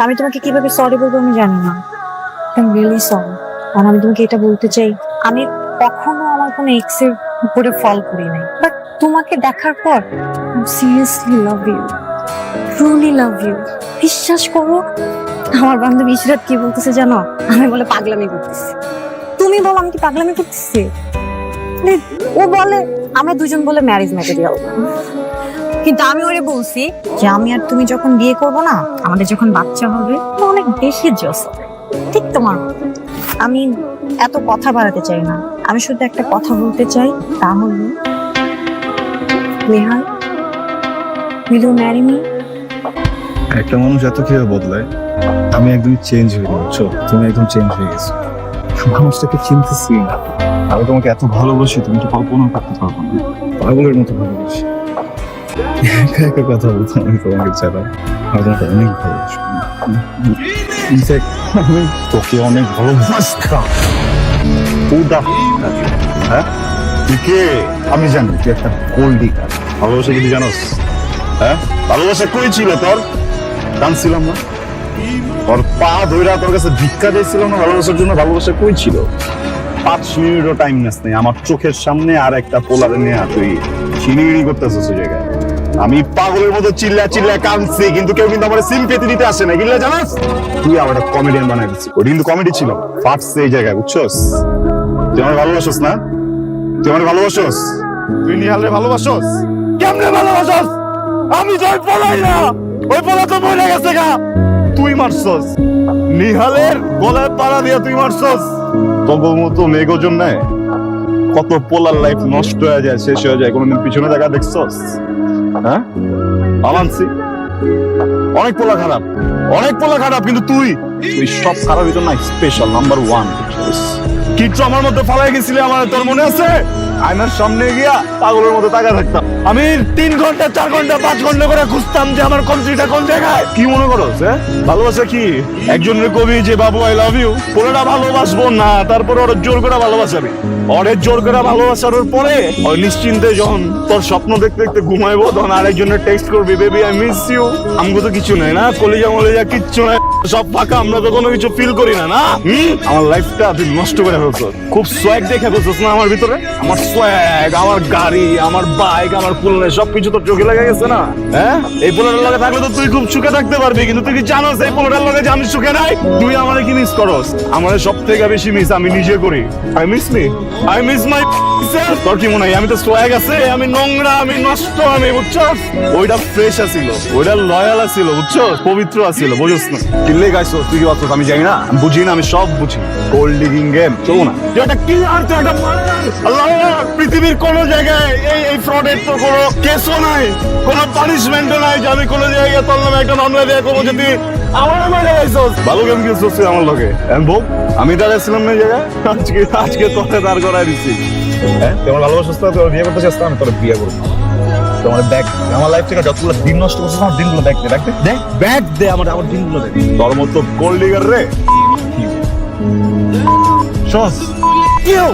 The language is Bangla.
আমি তোমাকে কিভাবে সরি বলবো আমি জানি না। I am really sorry. আর আমি তোমাকে এটা বলতে চাই, আমি কখনো আমার কোনো এক্স এর উপরে ফল করি নাই, বাট তোমাকে দেখার পর seriously love you, truly love you. বিশ্বাস করো, আমার বান্ধবী ইশরাত কি বলতেছে জানো? আমি বলে পাগলামি করতেছি। তুমি বলো আমি কি পাগলামি করতেছি? মানে ও বলে আমরা দুজন বলে ম্যারেজ ম্যাটেরিয়াল, কিন্তু আমি ওরে বলছি যে আমি আর তুমি যখন বিয়ে করব না, আমাদের যখন বাচ্চা হবে অনেক বেশি জোশ হবে। ঠিক তোমার মতো। আমি এত কথা বাড়াতে চাই না, আমি শুধু একটা কথা বলতে চাই, তা হলো Nehal, will you marry me? একটা মানুষ এত কিভাবে বদলায়? আমি একদমই চেঞ্জ হয়ে গেছি, তুমি একদম চেঞ্জ হয়ে গেছো। মানুষটাকে চিনতেছি না। আমি তোমাকে এত ভালোবাসি, তুমি তো কল্পনা করতে পারবো না। পাগলের মতো ভালোবাসি। একা একা কথা বলতো আমি তোমাকে ছাড়া। আমি তোমাকে অনেক ভালোবাসি। ইনফ্যাক্ট আমি তোকে অনেক ভালোবাসতাম। হ্যাঁ তুই কে? আমি জানি তুই একটা গোল্ডি। ভালোবাসা কি তুই জানোস? হ্যাঁ ভালোবাসা কই ছিল তোর? জানছিলাম না তোর পা ধইরা তোর কাছে ভিক্ষা দিয়েছিলাম না ভালোবাসার জন্য। ভালোবাসা কই ছিল? 5 মিনিটও টাইম নেস নেই। আমার চোখের সামনে আর একটা পোলারে নিয়ে তুই ছিনিড়ি করতেছিস ওই জায়গায়। আমি পাগলের মতো চিল্লা চিল্লা কাঁদছি, কিন্তু কেউ কিন্তু আমার সিম্পেথি দিতে আসে না। কিল্লা জানাস তুই আমার একটা কমেডিয়ান বানাই দিচ্ছিস। ওটা কিন্তু কমেডি ছিল, ফাটছে এই জায়গায়, বুঝছস? তুই আমার ভালোবাসোস না? তুই আমার ভালোবাসোস? তুই নিহালের ভালোবাসোস? কেমনে ভালোবাসোস? আমি যাই পলাই না, ওই পলা তো মরে গেছে গা। তুই মারছস নিহালের গলায় পাড়া দিয়া, তুই মারছস। তগর মতো মেঘজন নাই, কত পোলার লাইফ নষ্ট হয়ে যায়, শেষ হয়ে যায়। কোনোদিন পিছনে দেখা দেখছস? হ্যাঁ আমানছি অনেক পোলা খারাপ, অনেক পোলা খারাপ, কিন্তু তুই সব খারাপ ভিতর না স্পেশাল নাম্বার 1। কিচ্ছু আমার মধ্যে ফালাই গেছিলে, আমার তোর মনে আছে? আয়নার সামনে গিয়া পাগলের মতো তাকা থাকতাম আমি। 3 ঘন্টা 4 ঘন্টা 5 ঘন্টা করে খুঁজতাম যে আমার কন্ট্রিটা কোন জায়গায়। কি মনে করো ভালোবাসা কি? একজনের কবি যে বাবু আই লাভ ইউ, পুরোটা ভালোবাসবো না, তারপর ওর জোর করে ভালোবাসাবি। অনেক জোর করে ভালোবাসার পরে ওই নিশ্চিন্তে যখন তোর স্বপ্ন দেখতে দেখতে ঘুমাইবো, তখন আরেকজনের টেক্সট করবি বেবি আই মিস ইউ। আমগো তো কিছু নাই না, কলিজা মলিজা কিচ্ছু নাই, সব ফাঁকা। আমরা তো কোনো কিছু ফিল করি না। না আমার লাইফটা তুই নষ্ট করে ফেলছো। খুব সোয়াগ দেখে ফেলছিস না আমার ভিতরে। আমার সোয়াগ, আমার গাড়ি, আমার বাইক, আমার পুলনে সবকিছু তোর চোখে লেগে গেছে না? হ্যাঁ এই পোলাটার লগে থাকলে তো তুই খুব সুখে থাকতে পারবি, কিন্তু তুই কি জানোস এই পোলাটার লগে যে আমি সুখে নাই? তুই আমারে কি মিস করস? আমারে সব থেকে বেশি মিস আমি নিজে করি। I miss me, I miss my self. তোর কি মনে হয় আমি তো সোয়াগ আছে, আমি নোংরা, আমি নষ্ট, আমি বুঝছস? ওইটা ফ্রেশ আছিল, ওইটা লয়াল আছিল, বুঝছস? পবিত্র আছিল, বুঝছস না? কিল্লে গাইছস তুই কি ভাবছস আমি জানি না? আমি বুঝি না, আমি সব বুঝি। গোল্ড ডিগিং গেম চলো না, যেটা কি আর তো একটা আল্লাহ। পৃথিবীর কোন জায়গায় এই ফ্রডের তো কোনো কেসও নাই, কোনো পানিশমেন্টও নাই যে আমি কোনো জায়গায় তোর নামে একটা মামলা দেয়া করবো যদি আমার মাইনে গাইছস। ভালো গেম খেলছস তুই আমার লগে। আমি দাঁড়াইছিলাম না এই জায়গায়, আজকে তোকে দাঁড় করাই দিচ্ছি। হ্যাঁ তুই আমার ভালোবাসিস না, তুই বিয়ে করতে চাস না, আমি তোর বিয়ে করবো। তোমার ব্যাগ আমার লাইফ থেকে যতগুলো দিন নষ্ট করছিস আমার দিনগুলো ব্যাগ দে, ব্যাগ দে, ব্যাগ দে, আমার দিনগুলো দে। তোর মতো গোল্ড ডিগার রে। শোন কেউ